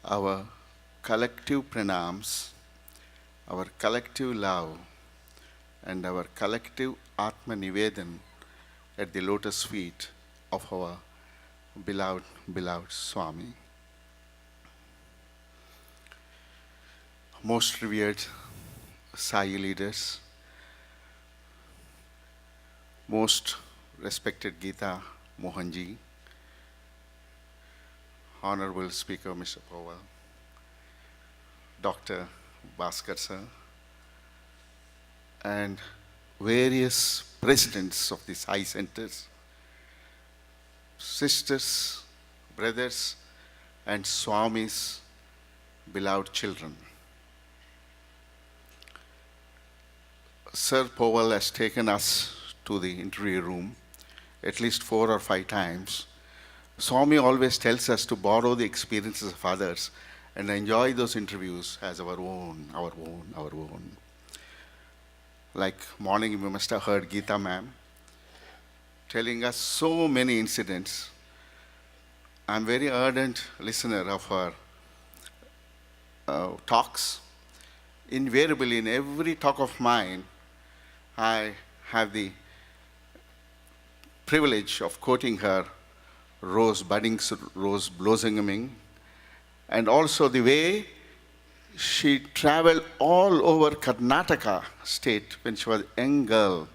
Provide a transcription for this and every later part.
our collective pranams, our collective love, and our collective Atma Nivedan at the lotus feet of our beloved, beloved Swami. Most revered Sai leaders, most respected Gita Mohanji, Honorable Speaker Mr. Powell, Dr. Bhaskar sir, and various presidents of the Sai centers, sisters, brothers, and Swami's beloved children. Sir Powell has taken us to the interview room at least 4 or 5 times. Swami always tells us to borrow the experiences of others and enjoy those interviews as our own. Like morning, you must have heard Geeta ma'am telling us so many incidents. I'm very ardent listener of her talks. Invariably, in every talk of mine, I have the privilege of quoting her rose budding, rose blossoming, and also the way she traveled all over Karnataka state when she was a young girl,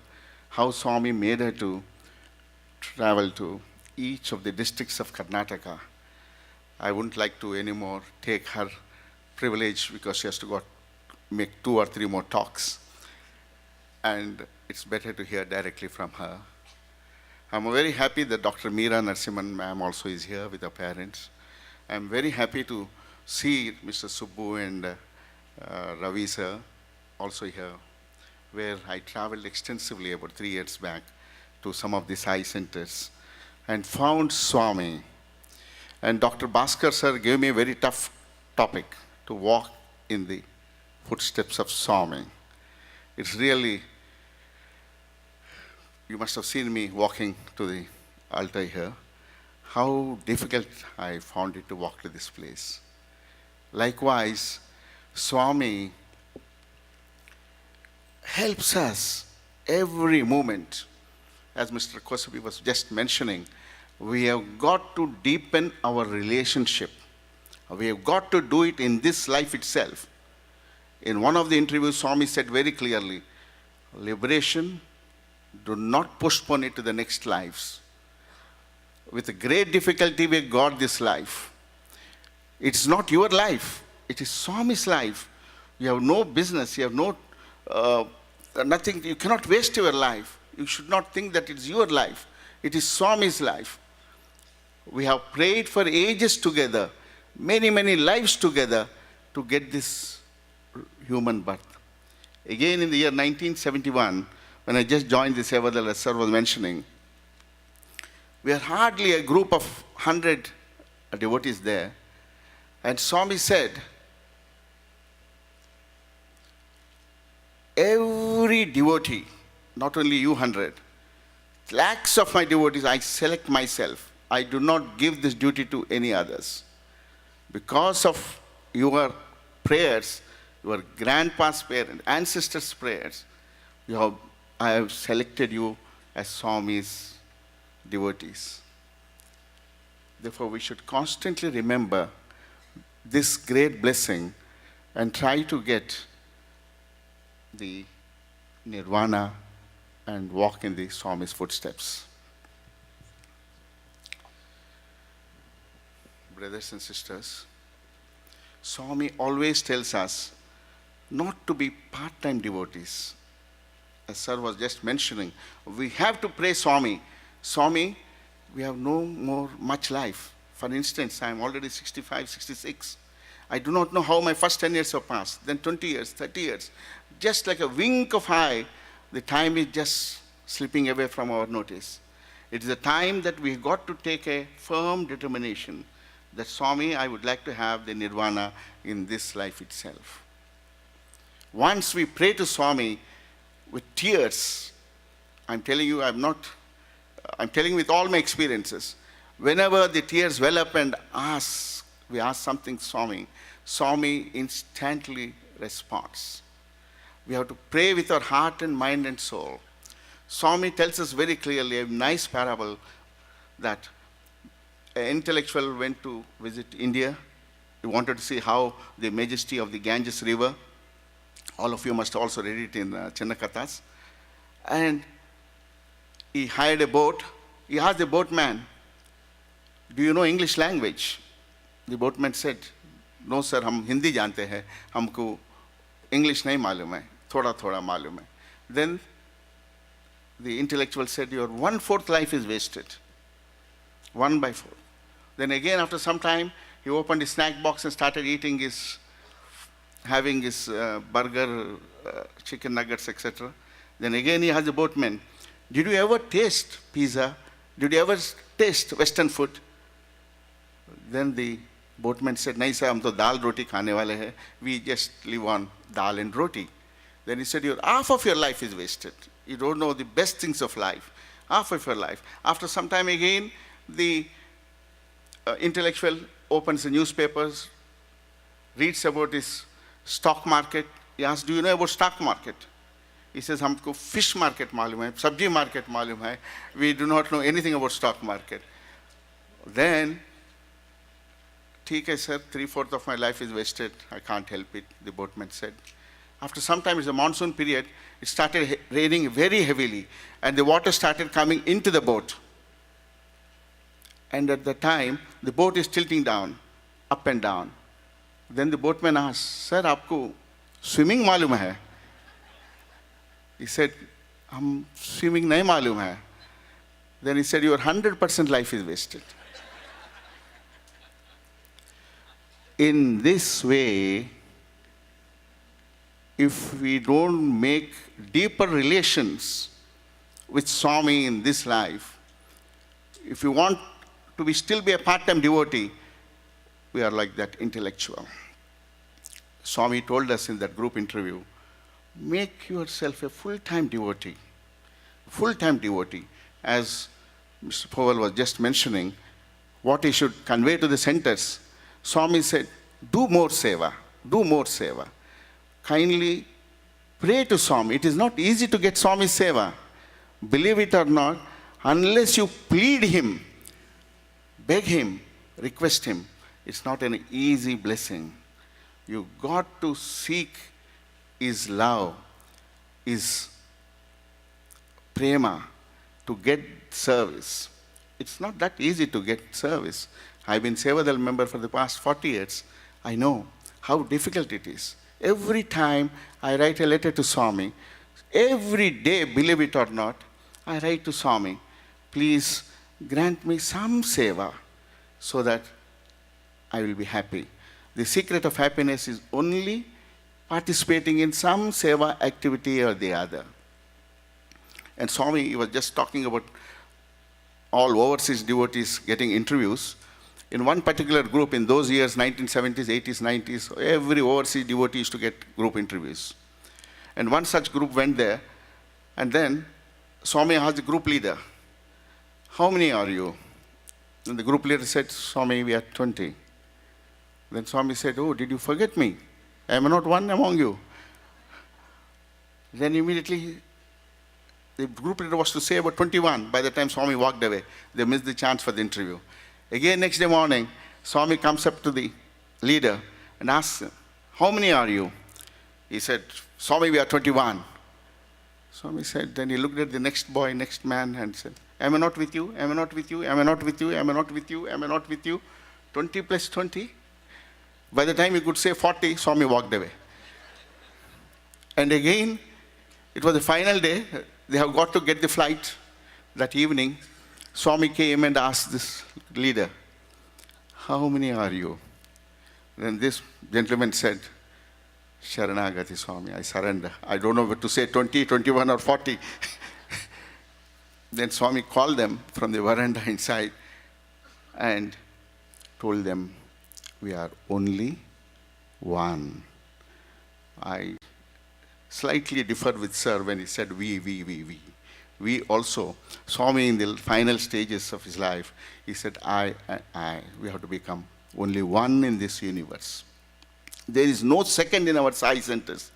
how Swami made her to travel to each of the districts of Karnataka. I wouldn't like to anymore take her privilege because she has to go make 2 or 3 more talks. And it's better to hear directly from her. I'm very happy that Dr. Meera Narasimhan ma'am also is here with her parents. I'm very happy to see Mr. Subbu and Ravi sir also here, where I traveled extensively about 3 years back to some of the Sai centers and found Swami. And Dr. Bhaskar sir gave me a very tough topic to walk in the footsteps of Swami. It's really, you must have seen me walking to the altar here, how difficult I found it to walk to this place. Likewise, Swami helps us every moment. As Mr. Kosabi was just mentioning, we have got to deepen our relationship. We have got to do it in this life itself. In one of the interviews, Swami said very clearly, liberation, do not postpone it to the next lives. With a great difficulty, we got this life. It's not your life. It is Swami's life. You have no business. You have no, nothing. You cannot waste your life. You should not think that it's your life. It is Swami's life. We have prayed for ages together, many, many lives together to get this human birth. Again, in the year 1971, when I just joined the Sevadal, as sir was mentioning, we are hardly a group of 100 devotees there. And Swami said, every devotee, not only you 100, lakhs of my devotees, I select myself. I do not give this duty to any others. Because of your prayers, your grandpa's prayers, ancestors' prayers, I have selected you as Swami's devotees. Therefore, we should constantly remember this great blessing and try to get the nirvana and walk in the Swami's footsteps. Brothers and sisters, Swami always tells us not to be part-time devotees. As sir was just mentioning, we have to pray Swami. Swami, we have no more much life. For instance, I am already 65, 66. I do not know how my first 10 years have passed, then 20 years, 30 years. Just like a wink of eye, the time is just slipping away from our notice. It is a time that we got to take a firm determination that Swami, I would like to have the nirvana in this life itself. Once we pray to Swami with tears, I'm telling you, I'm telling with all my experiences, whenever the tears well up and ask we ask something Swami, Swami instantly responds. We have to pray with our heart and mind and soul. Swami tells us very clearly a nice parable that an intellectual went to visit India. He wanted to see how the majesty of the Ganges River. All of you must also read it in Channakathas. And he hired a boat. He asked the boatman, do you know English language? The boatman said, no sir, हम हिंदी जानते हैं, हमको English नहीं मालूम है, थोड़ा थोड़ा मालूम है. Then the intellectual said, your 1/4 life is wasted. 1/4. Then again, after some time, he opened his snack box and started having his burger, chicken nuggets, etc. Then again, he asked the boatman, did you ever taste pizza? Did you ever taste Western food? Then the boatman said, nahi sir, hum to dal roti khane wale hai. We just live on dal and roti. Then he said, half of your life is wasted. You don't know the best things of life. Half of your life. After some time again, the intellectual opens the newspapers, reads about his stock market. He asks, do you know about stock market? He says, हमको fish market मालूम है, सब्जी market मालूम है. We do not know anything about stock market. Then, ठीक है sir, 3/4 of my life is wasted. I can't help it, the boatman said. After some time, it's a monsoon period, it started raining very heavily, and the water started coming into the boat. And at the time, the boat is tilting down, up and down. Then the boatman asked, sir, आपको swimming मालूम है? He said, हम swimming नहीं मालूम है. Then he said, your 100% life is wasted. In this way, if we don't make deeper relations with Swami in this life, if you want to still be a part-time devotee, we are like that intellectual. Swami told us in that group interview, make yourself a full-time devotee. Full-time devotee. As Mr. Powell was just mentioning, what he should convey to the centers, Swami said, do more seva, do more seva. Kindly pray to Swami. It is not easy to get Swami's seva. Believe it or not, unless you plead him, beg him, request him, it's not an easy blessing. You got to seek his love, his prema, to get service. It's not that easy to get service. I've been Sevadal member for the past 40 years. I know how difficult it is. Every time I write a letter to Swami, every day, believe it or not, I write to Swami, please grant me some seva so that I will be happy. The secret of happiness is only participating in some seva activity or the other. And Swami was just talking about all overseas devotees getting interviews. In one particular group in those years, 1970s, 80s, 90s, every overseas devotee used to get group interviews. And one such group went there, and then Swami asked the group leader, how many are you? And the group leader said, Swami, we are 20. Then Swami said, oh, did you forget me? I am not one among you. Then immediately, the group leader was to say about 21. By the time Swami walked away, they missed the chance for the interview. Again, next day morning, Swami comes up to the leader and asks him, how many are you? He said, Swami, we are 21. Swami said, then he looked at the next boy, next man, and said, am I not with you? Am I not with you? Am I not with you? Am I not with you? Am I not with you? 20 plus 20. By the time he could say 40, Swami walked away. And again, it was the final day. They have got to get the flight that evening. Swami came and asked this leader, how many are you? Then this gentleman said, Sharanagati Swami, I surrender. I don't know what to say, 20, 21 or 40. Then Swami called them from the veranda inside and told them, we are only one. I slightly differed with Sir when he said we. We also, Swami in the final stages of his life, he said I. We have to become only one in this universe. There is no second in our Sai centers.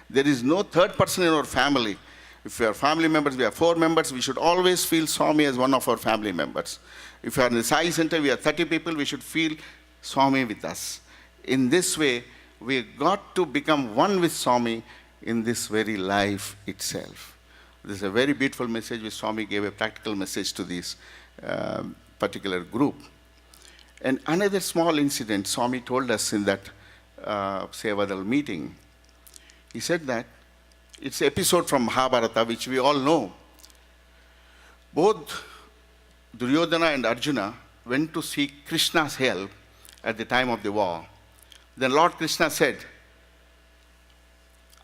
There is no third person in our family. If we are family members, we are 4 members, we should always feel Swami as one of our family members. If we are in the Sai center, we are 30 people, we should feel Swami with us. In this way, we got to become one with Swami in this very life itself. This is a very beautiful message which Swami gave, a practical message to this particular group. And another small incident Swami told us in that Sevadal meeting. He said that it's an episode from Mahabharata which we all know. Both Duryodhana and Arjuna went to seek Krishna's help at the time of the war. Then Lord Krishna said,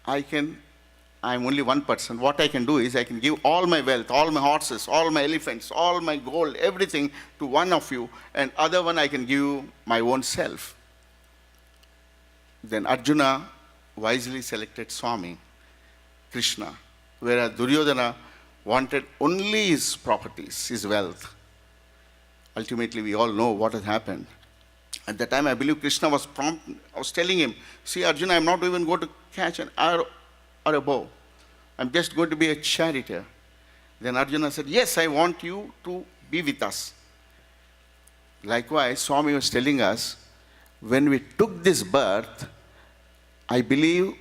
I'm only one person. What I can do is I can give all my wealth, all my horses, all my elephants, all my gold, everything to one of you, and other one I can give you my own self. Then Arjuna wisely selected Swami, Krishna, whereas Duryodhana wanted only his properties, his wealth. Ultimately, we all know what has happened. At that time, I believe Krishna was telling him, see, Arjuna, I'm not even going to catch an arrow or a bow. I'm just going to be a charioteer. Then Arjuna said, yes, I want you to be with us. Likewise, Swami was telling us, when we took this birth, I believe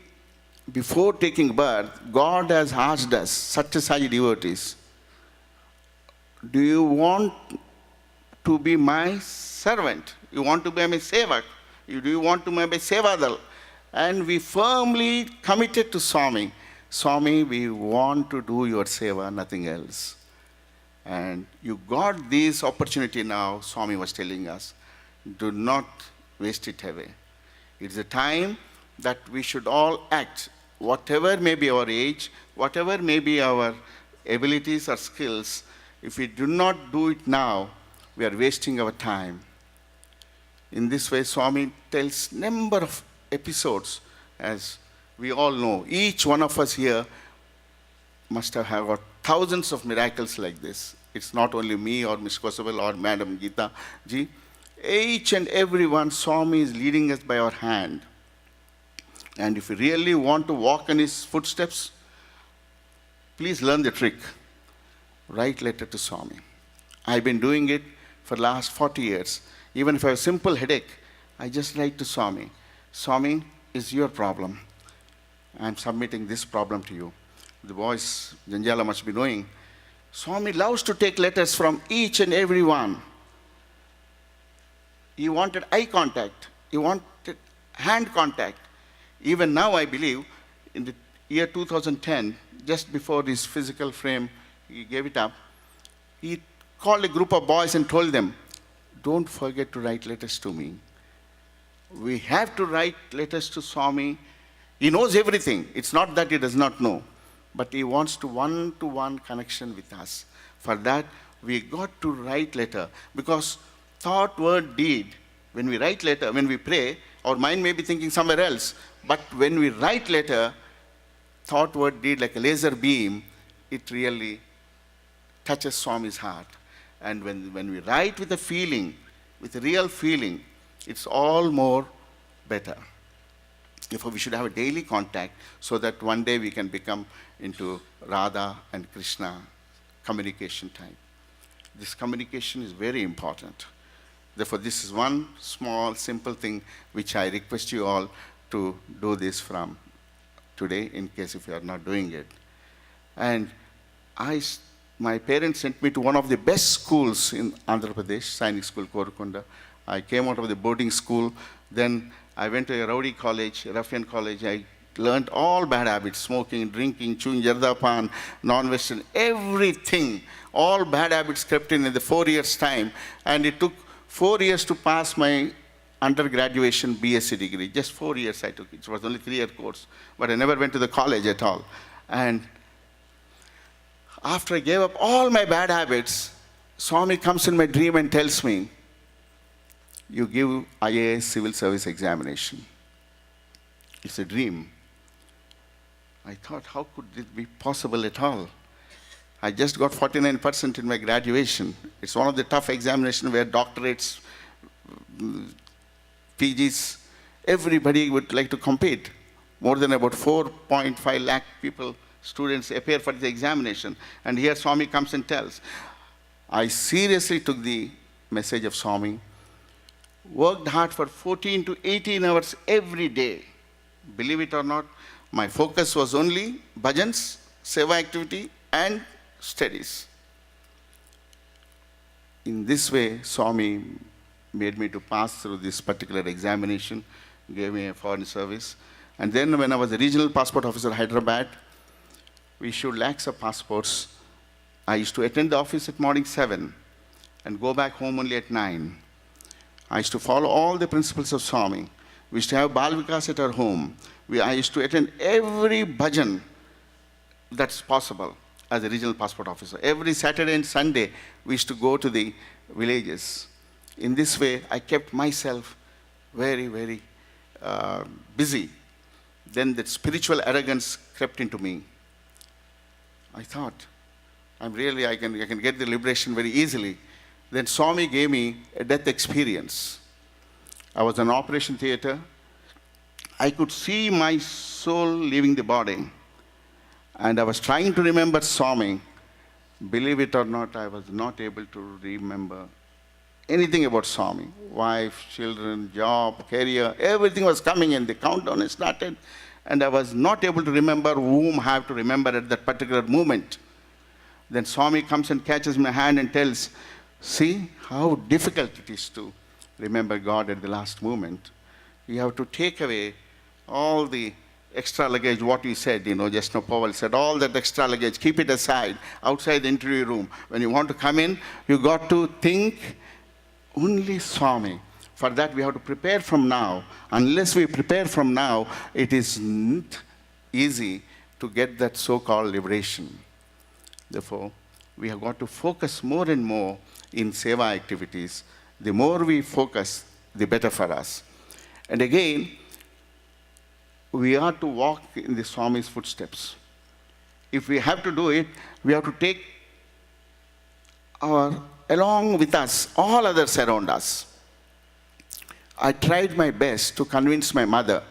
before taking birth, God has asked us, Satyasai devotees, do you want to be my servant? You want to be my sevak? Do you want to be my sevadal? And we firmly committed to Swami. Swami, we want to do your seva, nothing else. And you got this opportunity now, Swami was telling us. Do not waste it away. It's a time that we should all act. Whatever may be our age, whatever may be our abilities or skills, if we do not do it now, we are wasting our time. In this way, Swami tells number of episodes, as we all know. Each one of us here must have got thousands of miracles like this. It's not only me or Ms. Kosabal or Madam Geeta ji. Each and every one, Swami is leading us by our hand. And if you really want to walk in his footsteps, please learn the trick. Write letter to Swami. I've been doing it for the last 40 years. Even if I have a simple headache, I just write to Swami. Swami, is your problem. I'm submitting this problem to you. The boys, Janjala must be knowing. Swami loves to take letters from each and every one. He wanted eye contact. He wanted hand contact. Even now, I believe, in the year 2010, just before his physical frame, he gave it up, he called a group of boys and told them, don't forget to write letters to me. We have to write letters to Swami. He knows everything. It's not that he does not know, but he wants to one-to-one connection with us. For that, we got to write letter, because thought, word, deed, when we write letter, when we pray, our mind may be thinking somewhere else, but when we write letter, thought, word, deed, like a laser beam, it really touches Swami's heart. And when we write with a feeling, with a real feeling, it's all more better. Therefore, we should have a daily contact so that one day we can become into Radha and Krishna communication type. This communication is very important. Therefore, this is one small, simple thing which I request you all to do this from today, in case if you are not doing it. And my parents sent me to one of the best schools in Andhra Pradesh, Sainik School, Korakunda. I came out of the boarding school. Then I went to a rowdy college, ruffian college. I learned all bad habits, smoking, drinking, chewing jarda pan, non-Western, everything. All bad habits crept in the 4 years' time. And it took 4 years to pass my undergraduation BSc degree. Just 4 years I took it. It was only 3-year course. But I never went to the college at all. And after I gave up all my bad habits, Swami comes in my dream and tells me, you give IAS civil service examination. It's a dream. I thought, how could this be possible at all? I just got 49% in my graduation. It's one of the tough examinations where doctorates PGs, everybody would like to compete. More than about 4.5 lakh people, students appear for the examination. And here Swami comes and tells, I seriously took the message of Swami, worked hard for 14 to 18 hours every day. Believe it or not, my focus was only bhajans, seva activity, and studies. In this way, Swami made me to pass through this particular examination, gave me a foreign service. And then when I was the regional passport officer in Hyderabad, we issued lakhs of passports. I used to attend the office at morning 7 and go back home only at 9. I used to follow all the principles of Swami. We used to have Bal Vikas at our home. I used to attend every bhajan that's possible as a regional passport officer. Every Saturday and Sunday, we used to go to the villages. In this way, I kept myself very, very busy. Then that spiritual arrogance crept into me. I thought, I can get the liberation very easily. Then Swami gave me a death experience. I was in an operation theater. I could see my soul leaving the body. And I was trying to remember Swami. Believe it or not, I was not able to remember anything about Swami. Wife, children, job, career, everything was coming in. The countdown had started. And I was not able to remember whom I have to remember at that particular moment. Then Swami comes and catches my hand and tells, see how difficult it is to remember God at the last moment. You have to take away all the extra luggage, what you said, just now Powell said, all that extra luggage, keep it aside, outside the interview room. When you want to come in, you got to think only Swami. For that, we have to prepare from now. Unless we prepare from now, it is not easy to get that so-called liberation. Therefore, we have got to focus more and more in seva activities. The more we focus, the better for us. And again, we are to walk in the Swami's footsteps. If we have to do it, we have to take along with us all others around us. I tried my best to convince my mother.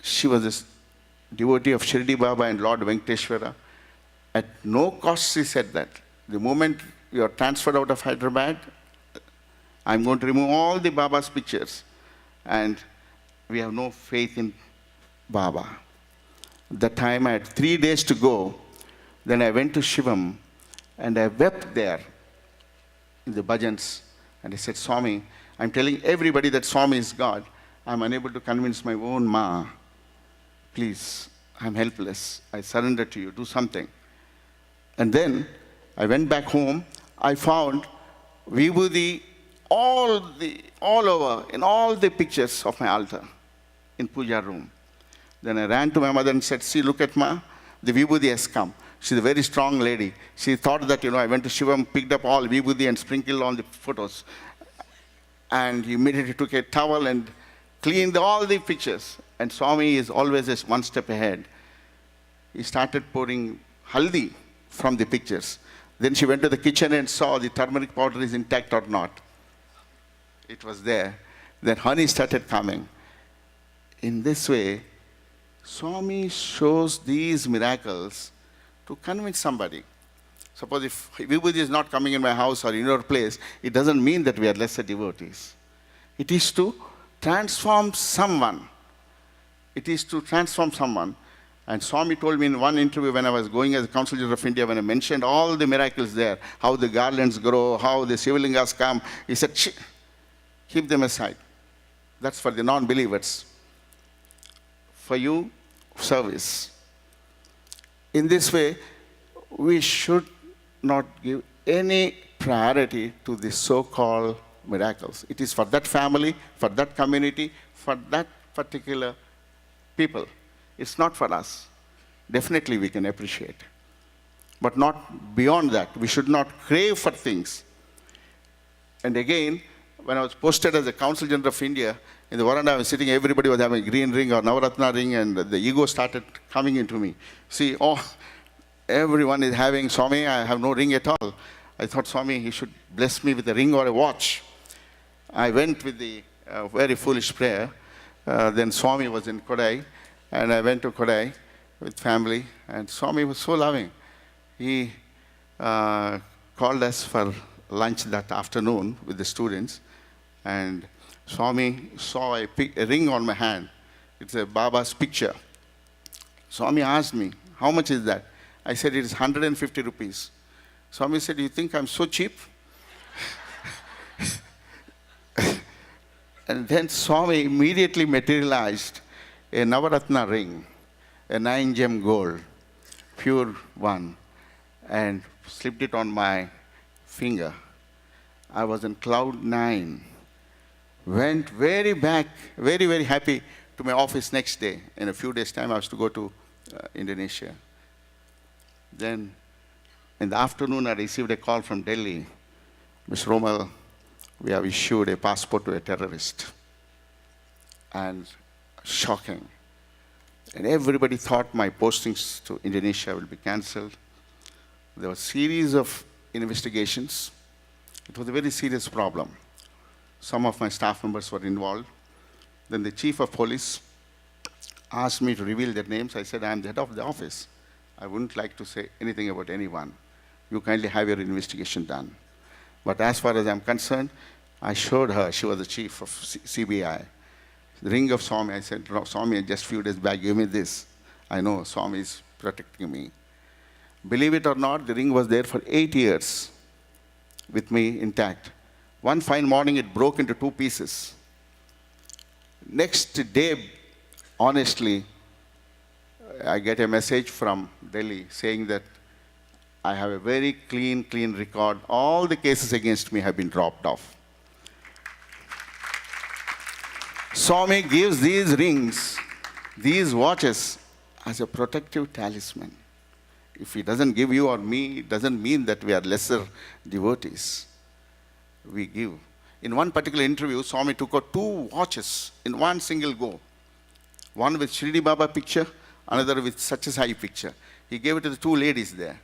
She was a devotee of Shirdi Baba and Lord Venkateshwara. At no cost, she said that. The moment you are transferred out of Hyderabad, I'm going to remove all the Baba's pictures. And we have no faith in Baba. That time I had 3 days to go. Then I went to Shivam and I wept there in the bhajans. And I said, Swami, I'm telling everybody that Swami is God. I'm unable to convince my own ma. Please, I'm helpless. I surrender to you. Do something. And then I went back home. I found Vibhuti all over in all the pictures of my altar in puja room. Then I ran to my mother and said, see, look at ma, the Vibhuti has come. She's a very strong lady. She thought that, I went to Shivam, picked up all Vibhuti and sprinkled on the photos. And he immediately took a towel and cleaned all the pictures. And Swami is always just one step ahead. He started pouring haldi from the pictures. Then she went to the kitchen and saw the turmeric powder is intact or not. It was there. Then honey started coming. In this way, Swami shows these miracles to convince somebody. Suppose if Vibhuti is not coming in my house or in your place, it doesn't mean that we are lesser devotees. It is to transform someone. It is to transform someone. And Swami told me in one interview when I was going as a Council General of India, when I mentioned all the miracles there, how the garlands grow, how the Shivalingas come, he said, keep them aside. That's for the non-believers. For you, service. In this way, we should not give any priority to the so-called miracles. It is for that family, for that community, for that particular people. It's not for us. Definitely we can appreciate. But not beyond that. We should not crave for things. And again, when I was posted as a Council General of India, in the veranda I was sitting, everybody was having a green ring or Navaratna ring, and the ego started coming into me. See, everyone is having, Swami, I have no ring at all. I thought, Swami, he should bless me with a ring or a watch. I went with the a very foolish prayer. Then Swami was in Kodai, and I went to Kodai with family, and Swami was so loving. He called us for lunch that afternoon with the students, and Swami saw a ring on my hand. It's a Baba's picture. Swami asked me, how much is that? I said, it is 150 rupees. Swami said, you think I'm so cheap? And then Swami immediately materialized a Navaratna ring, a 9-gem gold, pure one, and slipped it on my finger. I was in cloud 9. Went very very happy to my office next day. In a few days' time, I was to go to Indonesia. Then, in the afternoon, I received a call from Delhi. Ms. Rommel, we have issued a passport to a terrorist. And shocking. And everybody thought my postings to Indonesia will be cancelled. There were a series of investigations. It was a very serious problem. Some of my staff members were involved. Then the chief of police asked me to reveal their names. I said, I'm the head of the office. I wouldn't like to say anything about anyone. You kindly have your investigation done. But as far as I'm concerned, I showed her, she was the chief of CBI. The ring of Swami, I said, Swami, just a few days back, give me this. I know Swami is protecting me. Believe it or not, the ring was there for 8 years with me intact. One fine morning, it broke into 2 pieces. Next day, honestly, I get a message from Delhi saying that I have a very clean record. All the cases against me have been dropped off. Swami gives these rings, these watches, as a protective talisman. If he doesn't give you or me, it doesn't mean that we are lesser devotees. We give. In one particular interview, Swami took out 2 watches in one single go. One with Shirdi Baba picture, another with SSIO picture. He gave it to the 2 ladies there.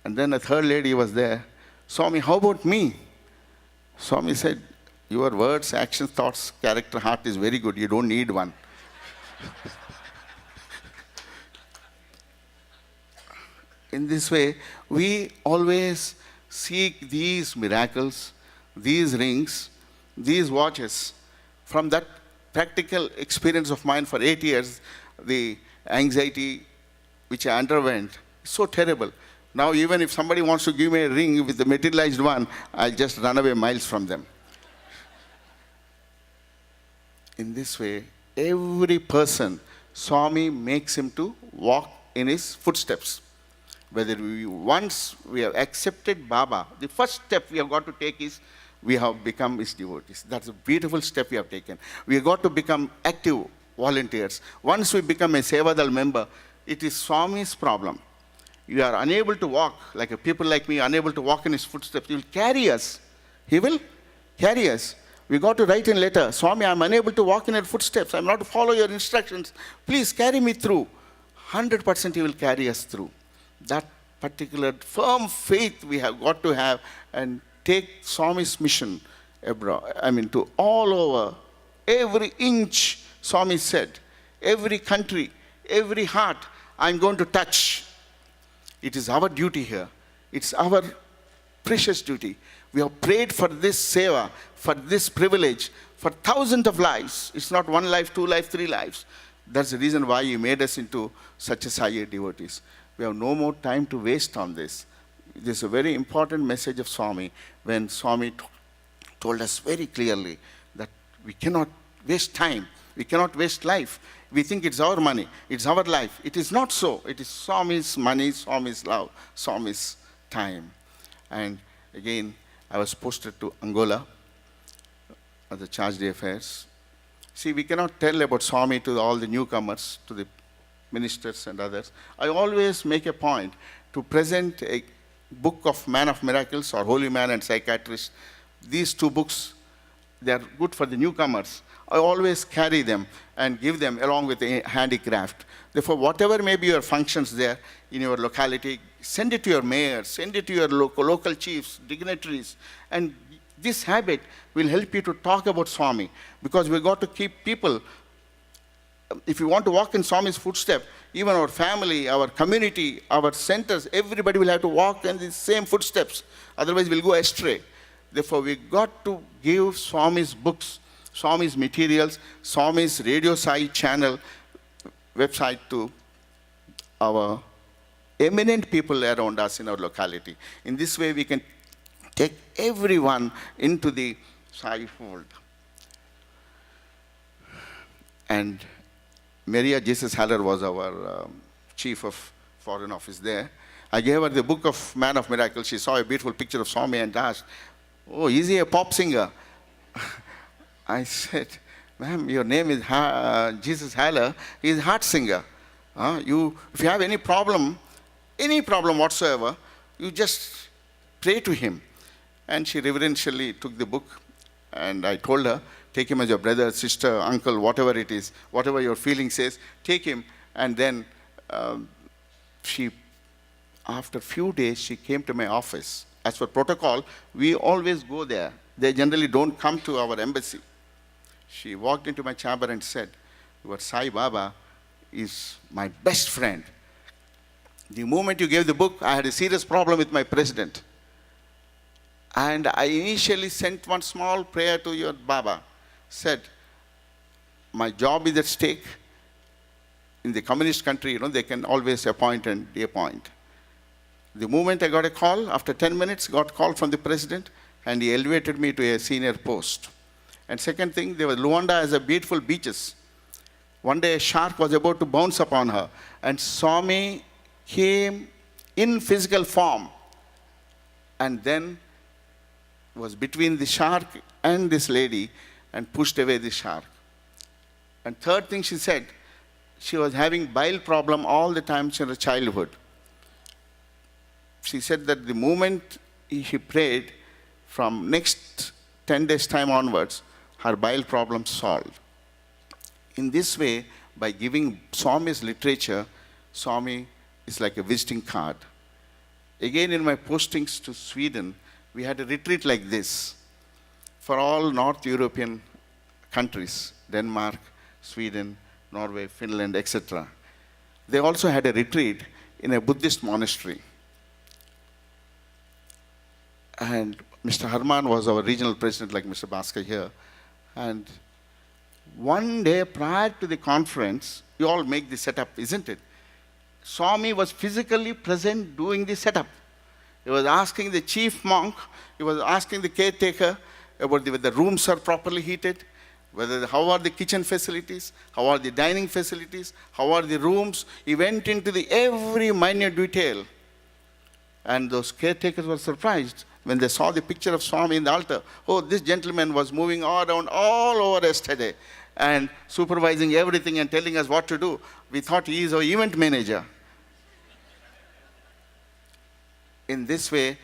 And then a 3rd lady was there. Swami, how about me? Swami said, your words, actions, thoughts, character, heart is very good. You don't need one. In this way, we always seek these miracles, these rings, these watches. From that practical experience of mine for 8 years, the anxiety which I underwent is so terrible. Now even if somebody wants to give me a ring with the materialized one, I'll just run away miles from them. In this way, every person, Swami makes him to walk in his footsteps. Whether once we have accepted Baba, the first step we have got to take is we have become his devotees. That's a beautiful step we have taken. We have got to become active volunteers. Once we become a Sevadal member, it is Swami's problem. You are unable to walk, like a people like me, unable to walk in his footsteps. He will carry us. He will carry us. We got to write in letter, Swami, I'm unable to walk in your footsteps. I'm not to follow your instructions. Please carry me through. 100% he will carry us through. That particular firm faith we have got to have and take Swami's mission abroad. To all over, every inch, Swami said, every country, every heart, I'm going to touch. It is our duty here. It's our precious duty. We have prayed for this seva, for this privilege, for thousands of lives. It's not 1 life, 2 lives, 3 lives. That's the reason why He made us into such a SSIO devotees. We have no more time to waste on this. This is a very important message of Swami when Swami told us very clearly that we cannot waste time. We cannot waste life. We think it's our money, it's our life. It is not so. It is Swami's money, Swami's love, Swami's time. And again, I was posted to Angola as the charge d'affaires. See, we cannot tell about Swami to all the newcomers, to the ministers and others. I always make a point to present a book of Man of Miracles or Holy Man and Psychiatrist. These 2 books, they are good for the newcomers. I always carry them and give them along with the handicraft. Therefore, whatever may be your functions there in your locality, send it to your mayor, send it to your local chiefs, dignitaries, and This habit will help you to talk about Swami, because we've got to keep people, if you want to walk in Swami's footsteps, even our family, our community, our centers, everybody will have to walk in the same footsteps. Otherwise, we'll go astray. Therefore, we got to give Swami's books, Swami's materials, Swami's Radio Sai channel, website to our eminent people around us in our locality. In this way, we can take everyone into the Sai fold. And Maria Jesus Haller was our chief of foreign office there. I gave her the book of Man of Miracles. She saw a beautiful picture of Swami and asked, "Oh, is he a pop singer?" I said, "Ma'am, your name is Jesus Haller. He is a heart singer. If you have any problem whatsoever, you just pray to him." And she reverentially took the book, and I told her, take him as your brother, sister, uncle, whatever it is, whatever your feeling says, take him. And then after a few days, she came to my office. As per protocol, we always go there. They generally don't come to our embassy. She walked into my chamber and said, "Your Sai Baba is my best friend. The moment you gave the book, I had a serious problem with my president. And I initially sent one small prayer to your Baba. Said, my job is at stake. In the communist country, they can always appoint and deappoint. The moment I got a call, after 10 minutes, got a call from the president, and he elevated me to a senior post. And second thing, Luanda has a beautiful beaches. One day a shark was about to bounce upon her, and Swami came in physical form, and then was between the shark and this lady, and pushed away the shark. And third thing she said, she was having bile problem all the time in her childhood. She said that the moment she prayed, from next 10 days time onwards, her bile problem solved. In this way, by giving Swami's literature, Swami is like a visiting card. Again, in my postings to Sweden, we had a retreat like this for all North European countries, Denmark, Sweden, Norway, Finland, etc. They also had a retreat in a Buddhist monastery. And Mr. Harman was our regional president, like Mr. Bhaskar here. And one day prior to the conference, you all make the setup, isn't it? Swami was physically present doing the setup. He was asking the chief monk, he was asking the caretaker about whether the rooms are properly heated, how are the kitchen facilities, how are the dining facilities, how are the rooms. He went into every minute detail. And those caretakers were surprised when they saw the picture of Swami in the altar. Oh, this gentleman was moving around all over yesterday and supervising everything and telling us what to do. We thought he is our event manager. In this way,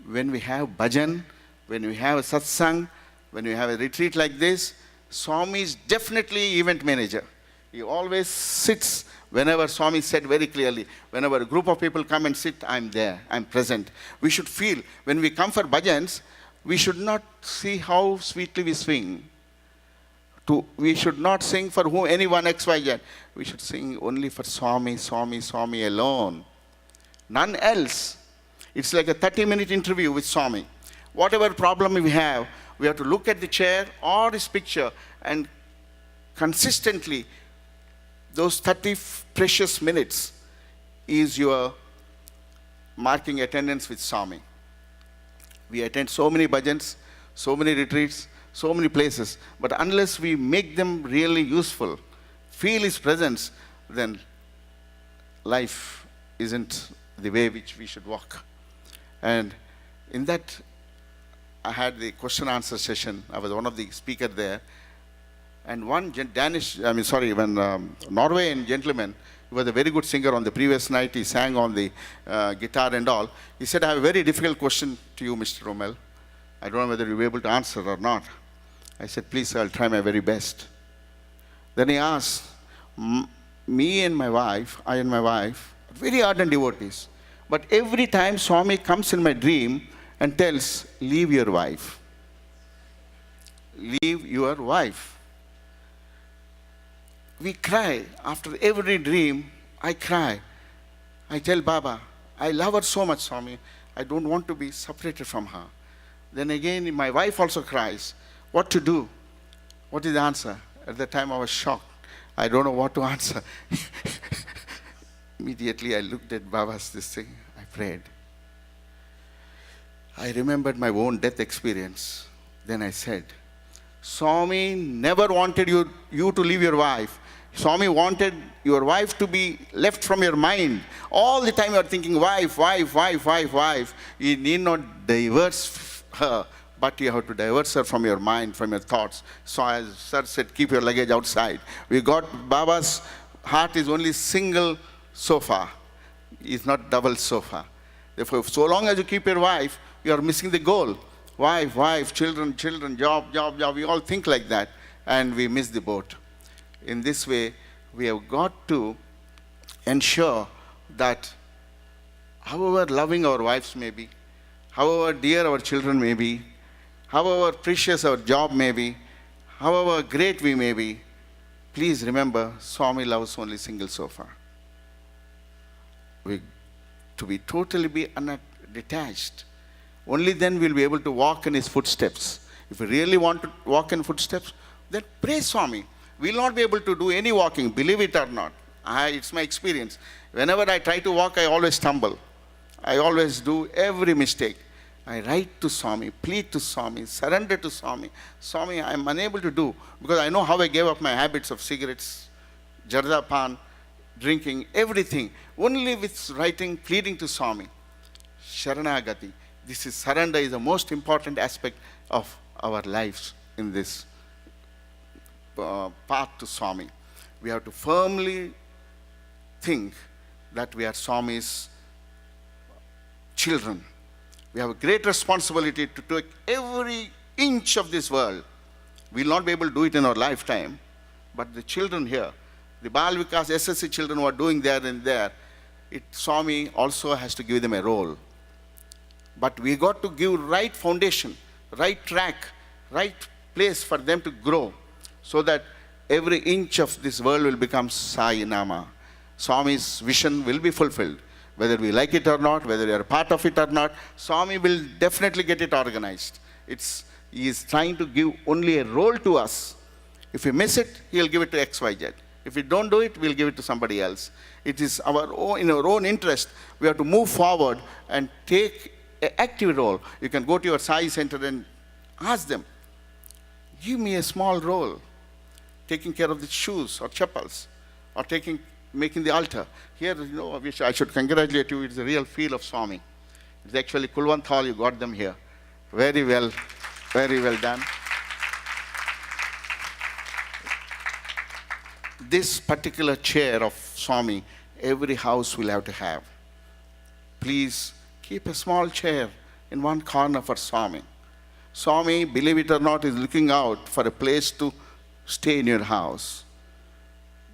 when we have bhajan, when we have a satsang, when we have a retreat like this, Swami is definitely event manager. He always sits whenever Swami said very clearly, whenever a group of people come and sit, I'm there, I'm present. We should feel, when we come for bhajans, we should not see how sweetly we swing. We should not sing for anyone XYZ. We should sing only for Swami, Swami, Swami alone. None else. It's like a 30-minute interview with Swami. Whatever problem we have to look at the chair or his picture, and consistently, those 30 precious minutes is your marking attendance with Swami. We attend so many bhajans, so many retreats, so many places, but unless we make them really useful, feel his presence, then life isn't the way which we should walk. And in that, I had the question answer session. I was one of the speakers there. And one Norwegian gentleman, he was a very good singer on the previous night. He sang on the guitar and all. He said, I have a very difficult question to you, Mr. Rommel. I don't know whether you'll be able to answer or not. I said, please, sir, I'll try my very best. Then he asked, me and my wife, I and my wife, very ardent devotees. But every time Swami comes in my dream and tells, leave your wife. leave your wife. We cry. After every dream, I cry. I tell Baba, I love her so much, Swami. I don't want to be separated from her. Then again, my wife also cries. What to do? What is the answer? At the time, I was shocked. I don't know what to answer. Immediately, I looked at Baba's this thing. I prayed. I remembered my own death experience. Then I said, Swami never wanted you to leave your wife. Swami wanted your wife to be left from your mind. All the time you are thinking, wife, wife, wife, wife, wife. You need not divorce her, but you have to divorce her from your mind, from your thoughts. So as Sir said, keep your luggage outside. We got Baba's heart is only single sofa. It's not double sofa. Therefore, so long as you keep your wife, you are missing the goal. Wife, wife, children, children, job, job, job. We all think like that, and we miss the boat. In this way, we have got to ensure that however loving our wives may be, however dear our children may be, however precious our job may be, however great we may be, please remember, Swami loves only single sofa. To be totally detached. Only then we'll be able to walk in his footsteps. If we really want to walk in footsteps, then pray Swami. We'll not be able to do any walking, believe it or not. It's my experience. Whenever I try to walk, I always stumble. I always do every mistake. I write to Swami, plead to Swami, surrender to Swami. Swami, I am unable to do, because I know how I gave up my habits of cigarettes, jarda pan, drinking, everything. Only with writing, pleading to Swami. Sharanagati. This is surrender is the most important aspect of our lives in this path to Swami. We have to firmly think that we are Swami's children. We have a great responsibility to take every inch of this world. We will not be able to do it in our lifetime, but the children here, the Bal Vikas SSC children who are doing there and there, Swami also has to give them a role. But we got to give right foundation, right track, right place for them to grow, so that every inch of this world will become Sai Nama. Swami's vision will be fulfilled. Whether we like it or not, whether we are part of it or not, Swami will definitely get it organized. He is trying to give only a role to us. If we miss it, he'll give it to XYZ. If we don't do it, we'll give it to somebody else. It is in our own interest. We have to move forward and take an active role. You can go to your Sai center and ask them, give me a small role, taking care of the shoes or chappals, or making the altar. Here, I should congratulate you. It's a real feel of Swami. It's actually Kulwanthal, you got them here. Very well done. This particular chair of Swami, every house will have to have. Please keep a small chair in one corner for Swami. Swami, believe it or not, is looking out for a place to stay in your house.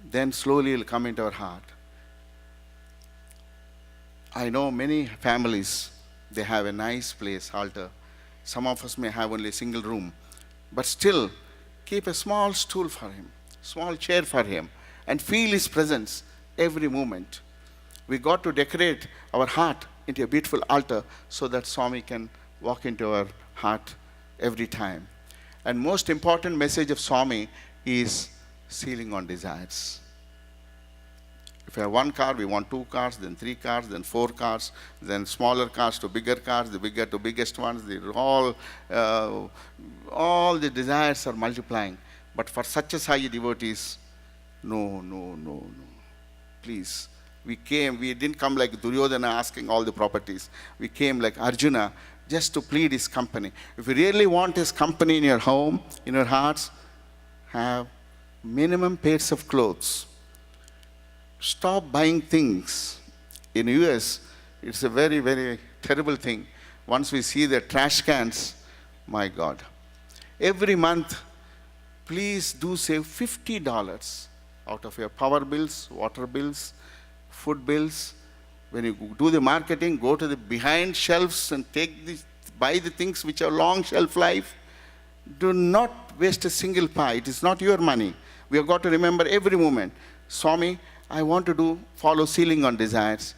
Then slowly he'll come into our heart. I know many families, they have a nice place, altar. Some of us may have only a single room. But still, keep a small stool for him, small chair for him, and feel his presence every moment. We got to decorate our heart into a beautiful altar so that Swami can walk into our heart every time. And most important message of Swami is sealing on desires. If we have one car, we want 2 cars, then 3 cars, then 4 cars, then smaller cars to bigger cars, the bigger to biggest ones. All the desires are multiplying. But for such as high devotees, no. Please. We didn't come like Duryodhana asking all the properties. We came like Arjuna just to plead his company. If you really want his company in your home, in your hearts, have minimum pairs of clothes. Stop buying things. In the US, it's a very, very terrible thing. Once we see the trash cans, my God. Every month, please do save $50 out of your power bills, water bills, food bills. When you do the marketing, go to the behind shelves and buy the things which have long shelf life. Do not waste a single pie. It is not your money. We have got to remember every moment. Swami, I want to follow ceiling on desires.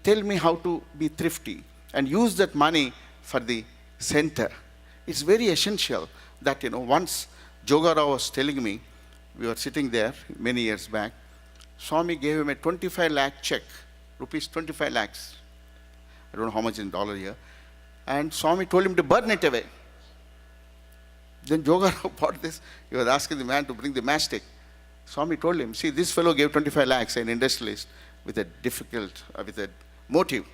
Tell me how to be thrifty and use that money for the center. It's very essential that, once Jogarao was telling me, we were sitting there many years back, Swami gave him a 25 lakh check, rupees 25 lakhs. I don't know how much in dollar here. And Swami told him to burn it away. Then Jogarao bought this. He was asking the man to bring the matchstick. Swami told him, see, this fellow gave 25 lakhs, an industrialist, with a motive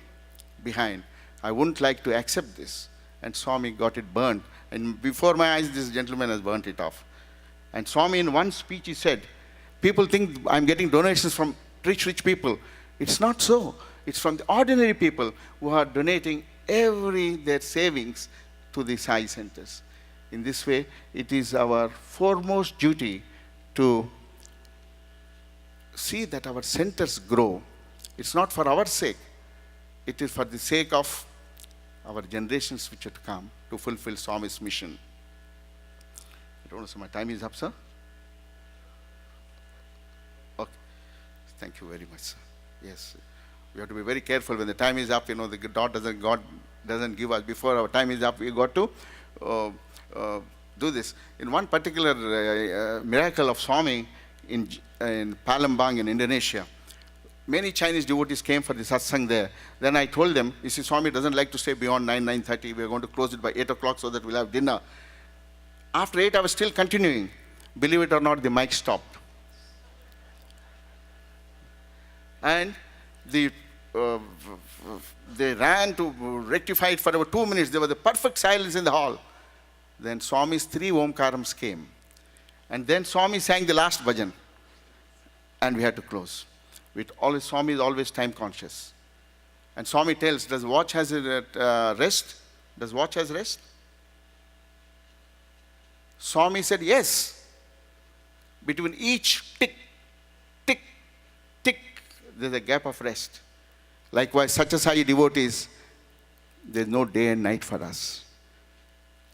behind. I wouldn't like to accept this. And Swami got it burned. And before my eyes, this gentleman has burnt it off. And Swami, in one speech, he said, people think I'm getting donations from rich people. It's not so. It's from the ordinary people who are donating their savings to the Sai centers. In this way, it is our foremost duty to see that our centers grow. It's not for our sake. It is for the sake of our generations which are to come to fulfill Swami's mission. I don't know, so my time is up, sir? Okay. Thank you very much, sir. Yes. We have to be very careful when the time is up, God doesn't give us. Before our time is up, we got to do this. In one particular miracle of Swami in Palembang in Indonesia, many Chinese devotees came for the satsang there. Then I told them, you see, Swami doesn't like to stay beyond 9:30. We are going to close it by 8 o'clock so that we'll have dinner. After 8, I was still continuing. Believe it or not, the mic stopped. And they ran to rectify it for about 2 minutes. There was a perfect silence in the hall. Then Swami's 3 Omkarams came. And then Swami sang the last bhajan. And we had to close. Swami is always time conscious. And Swami tells, does watch has rest? Does watch has rest? Swami said, yes. Between each tick, tick, tick, there's a gap of rest. Likewise, Satyasai devotees, there's no day and night for us.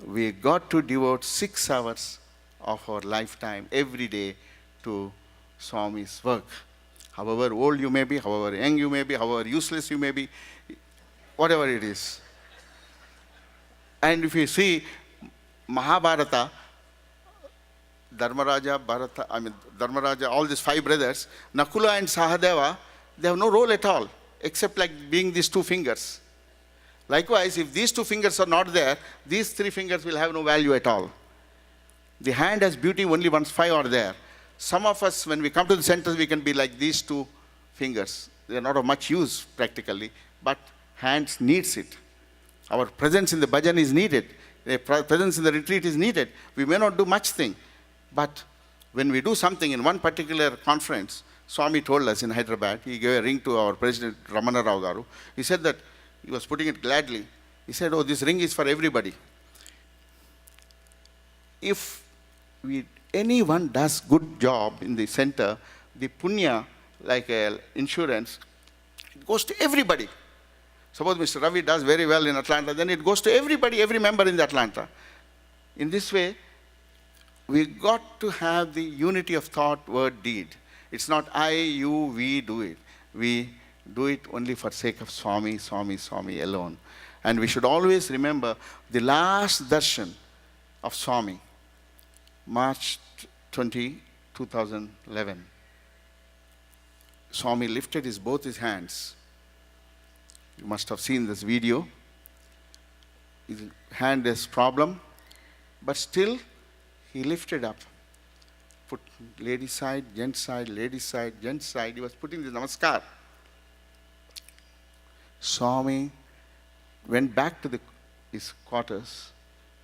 We got to devote 6 hours of our lifetime every day to Swami's work. However old you may be, however young you may be, however useless you may be, whatever it is. And if you see Mahabharata, Dharmaraja, all these 5 brothers, Nakula and Sahadeva, they have no role at all, except like being these 2 fingers. Likewise, if these 2 fingers are not there, these 3 fingers will have no value at all. The hand has beauty only once 5 are there. Some of us, when we come to the centers, we can be like these 2 fingers. They are not of much use practically, but hands needs it. Our presence in the bhajan is needed. The presence in the retreat is needed. We may not do much thing, but when we do something in one particular conference, Swami told us in Hyderabad, he gave a ring to our president, Ramana Rao Garu. He said that he was putting it gladly. He said, oh, this ring is for everybody. If anyone does good job in the center, the punya, like insurance, it goes to everybody. Suppose Mr. Ravi does very well in Atlanta, then it goes to everybody, every member in the Atlanta. In this way, we got to have the unity of thought, word, deed. It's not I, you, we do it. We do it only for sake of Swami, Swami, Swami alone. And we should always remember the last darshan of Swami, March 20, 2011. Swami lifted both his hands. You must have seen this video. His hand is problem, but still he lifted up. Put lady side, gent side, lady side, gent side. He was putting the namaskar. Swami went back to his quarters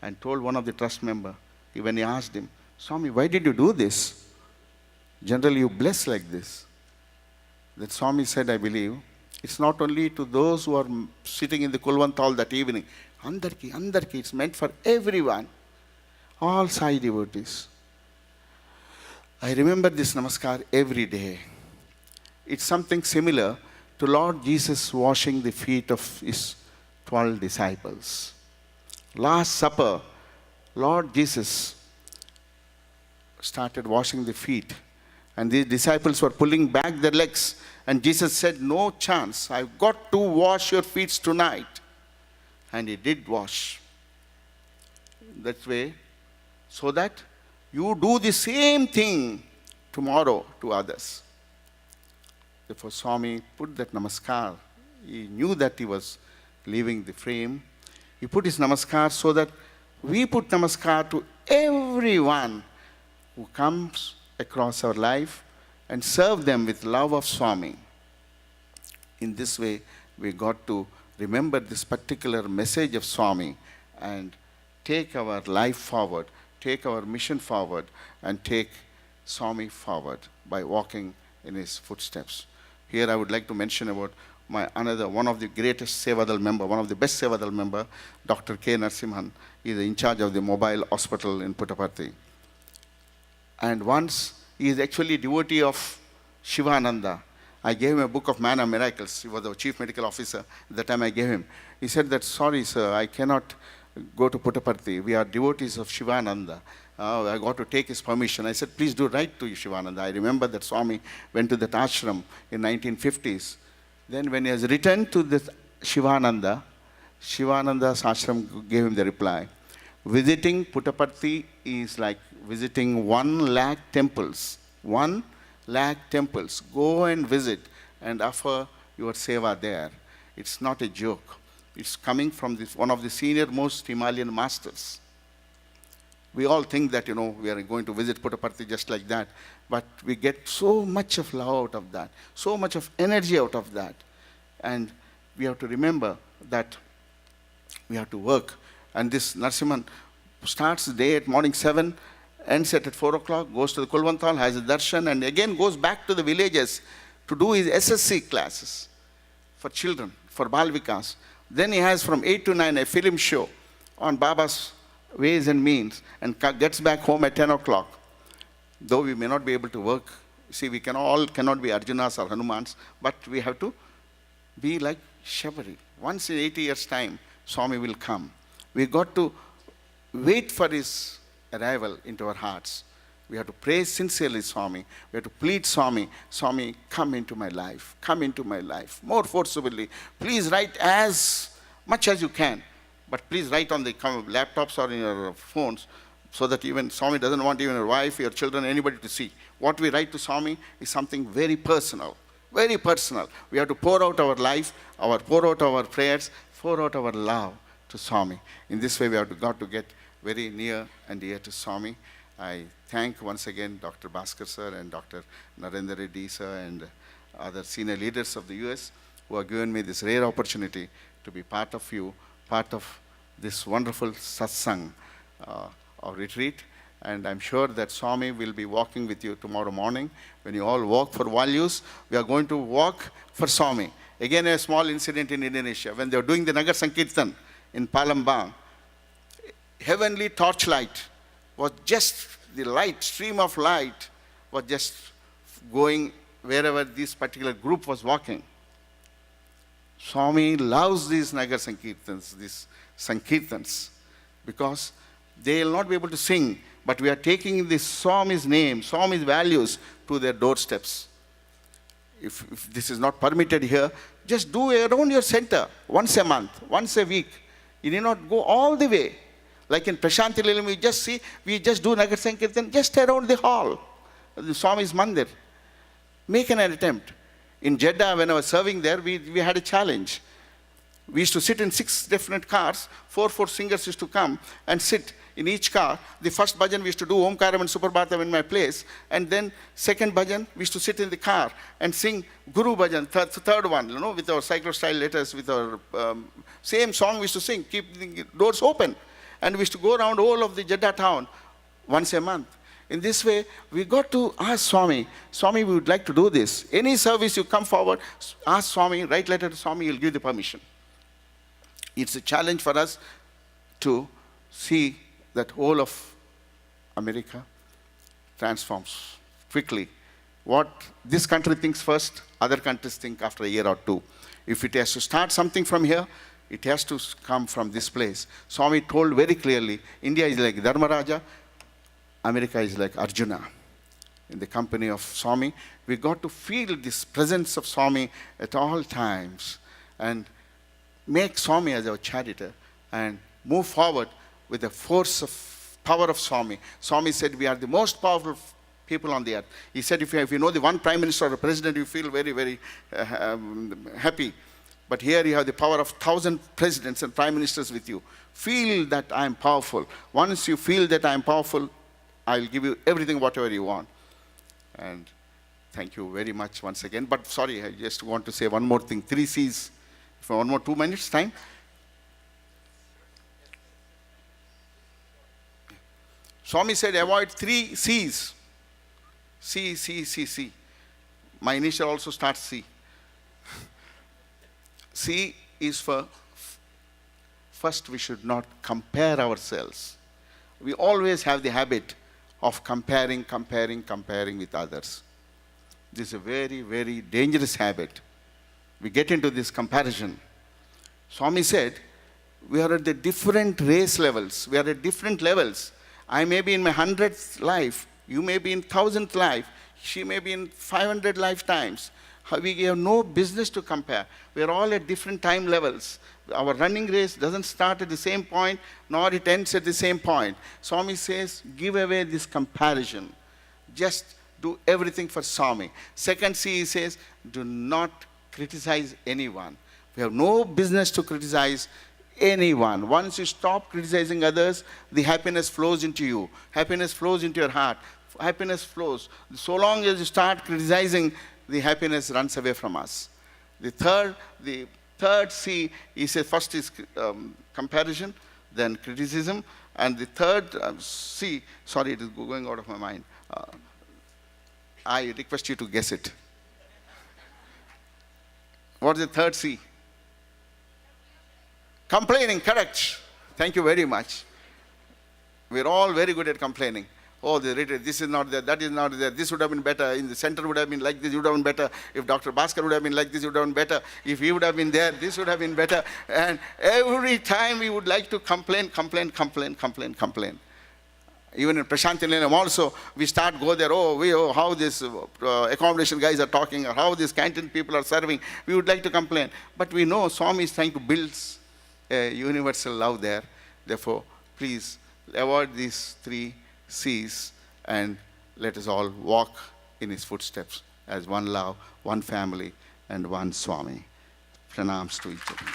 and told one of the trust member, when he asked him, Swami, why did you do this? Generally you bless like this. That Swami said, I believe, it's not only to those who are sitting in the Kulvantal that evening. Andarki, it's meant for everyone. All Sai devotees. I remember this namaskar every day. It's something similar to Lord Jesus washing the feet of his 12 disciples. Last supper, Lord Jesus started washing the feet. And these disciples were pulling back their legs. And Jesus said, no chance. I've got to wash your feet tonight. And he did wash. That way, so that you do the same thing tomorrow to others. Therefore, Swami put that namaskar. He knew that he was leaving the frame. He put his namaskar so that we put namaskar to everyone who comes across our life and serve them with love of Swami. In this way, we got to remember this particular message of Swami and take our life forward, take our mission forward, and take Swami forward by walking in his footsteps. Here I would like to mention about one of the greatest Sevadal member, one of the best Sevadal member, Dr. K. Narasimhan. He is in charge of the mobile hospital in Puttaparthi. And once, he is actually a devotee of Shivananda. I gave him a book of Man of Miracles. He was the chief medical officer at the time I gave him. He said that, sorry sir, I cannot go to Puttaparthi. We are devotees of Shivananda. I got to take his permission. I said, please do write to Shivananda. I remember that Swami went to that ashram in 1950s. Then when he has returned to this Shivananda, Shivananda's ashram gave him the reply. Visiting Puttaparthi is like visiting 1 lakh temples. 1 lakh temples. Go and visit and offer your seva there. It's not a joke. It's coming from one of the senior most Himalayan masters. We all think that, we are going to visit Puttaparthi just like that. But we get so much of love out of that, so much of energy out of that. And we have to remember that we have to work. And this Narasimhan starts the day at morning 7, ends at 4 o'clock, goes to the Kulvantal, has a darshan, and again goes back to the villages to do his SSC classes for children, for Bal Vikas. Then he has from 8 to 9 a film show on Baba's ways and means, and gets back home at 10 o'clock. Though we may not be able to work, see, we cannot be Arjunas or Hanumans, but we have to be like Shabari. Once in 80 years' time, Swami will come. We got to wait for his arrival into our hearts. We have to pray sincerely, Swami. We have to plead, Swami, Swami, come into my life. Come into my life. More forcibly. Please write as much as you can. But please write on the laptops or in your phones so that even Swami doesn't want even your wife, your children, anybody to see. What we write to Swami is something very personal. Very personal. We have to pour out our life, pour out our prayers, pour out our love to Swami. In this way, we have got to get very near and dear to Swami. I thank once again Dr. Bhaskar sir and Dr. Narendra Reddy sir and other senior leaders of the US who have given me this rare opportunity to be part of this wonderful satsang or retreat. And I'm sure that Swami will be walking with you tomorrow morning. When you all walk for values, we are going to walk for Swami. Again, a small incident in Indonesia. When they were doing the Nagar Sankirtan in Palembang, heavenly torchlight was just, the light, stream of light was just going wherever this particular group was walking. Swami loves these Nagar Sankirtans, these Sankirtans, because they will not be able to sing, but we are taking this Swami's name, Swami's values to their doorsteps. If this is not permitted here, just do around your center once a month, once a week. You need not go all the way. Like in Prashanti Lilam, we just do Nagar Sankirtan just around the hall, the Swami's Mandir. Make an attempt. In Jeddah, when I was serving there, we had a challenge. We used to sit in 6 different cars. 4 singers used to come and sit in each car. The first bhajan we used to do Omkaram and Suprabhatam in my place. And then second bhajan, we used to sit in the car and sing Guru bhajan, third one, with our cyclo-style letters, with our same song we used to sing, keep the doors open. And we used to go around all of the Jeddah town once a month. In this way, we got to ask Swami, Swami, we would like to do this. Any service you come forward, ask Swami, write letter to Swami, he'll give the permission. It's a challenge for us to see that whole of America transforms quickly. What this country thinks first, other countries think after a year or 2. If it has to start something from here, it has to come from this place. Swami told very clearly, India is like Dharmaraja, America is like Arjuna. In the company of Swami, we got to feel this presence of Swami at all times and make Swami as our charioteer and move forward with the force of power of Swami. Swami said we are the most powerful people on the earth. He said if you know the one prime minister or a president, you feel very, very happy. But here you have the power of 1,000 presidents and prime ministers with you. Feel that I am powerful. Once you feel that I am powerful, I'll give you everything, whatever you want. And thank you very much once again. But sorry, I just want to say one more thing. 3 C's. For one more 2 minutes time. Swami said avoid 3 C's. C, C, C, C. My initial also starts C. C is for first we should not compare ourselves. We always have the habit of comparing with others. This is a very, very dangerous habit. We get into this comparison. Swami said, we are at the different race levels. We are at different levels. I may be in my 100th life. You may be in 1000th life. She may be in 500 lifetimes. We have no business to compare. We are all at different time levels. Our running race doesn't start at the same point, nor it ends at the same point. Swami says, give away this comparison. Just do everything for Swami. Second C, he says, do not criticize anyone. We have no business to criticize anyone. Once you stop criticizing others, the happiness flows into you. Happiness flows into your heart. Happiness flows. So long as you start criticizing, the happiness runs away from us. The third C, he said, first is comparison, then criticism, and the third C, sorry, it is going out of my mind. I request you to guess it. What is the third C? Complaining, correct. Thank you very much. We're all very good at complaining. Oh, this is not there, that is not there, this would have been better, in the center would have been like this, it would have been better, if Dr. Bhaskar would have been like this, it would have been better, if he would have been there, this would have been better. And every time we would like to complain. Even in Prashanthi Nilayam also, we go there, how this accommodation guys are talking, or how these canteen people are serving. We would like to complain. But we know Swami is trying to build a universal love there. Therefore, please avoid these 3 C's and let us all walk in his footsteps as one love, one family, and one Swami. Pranams to each other.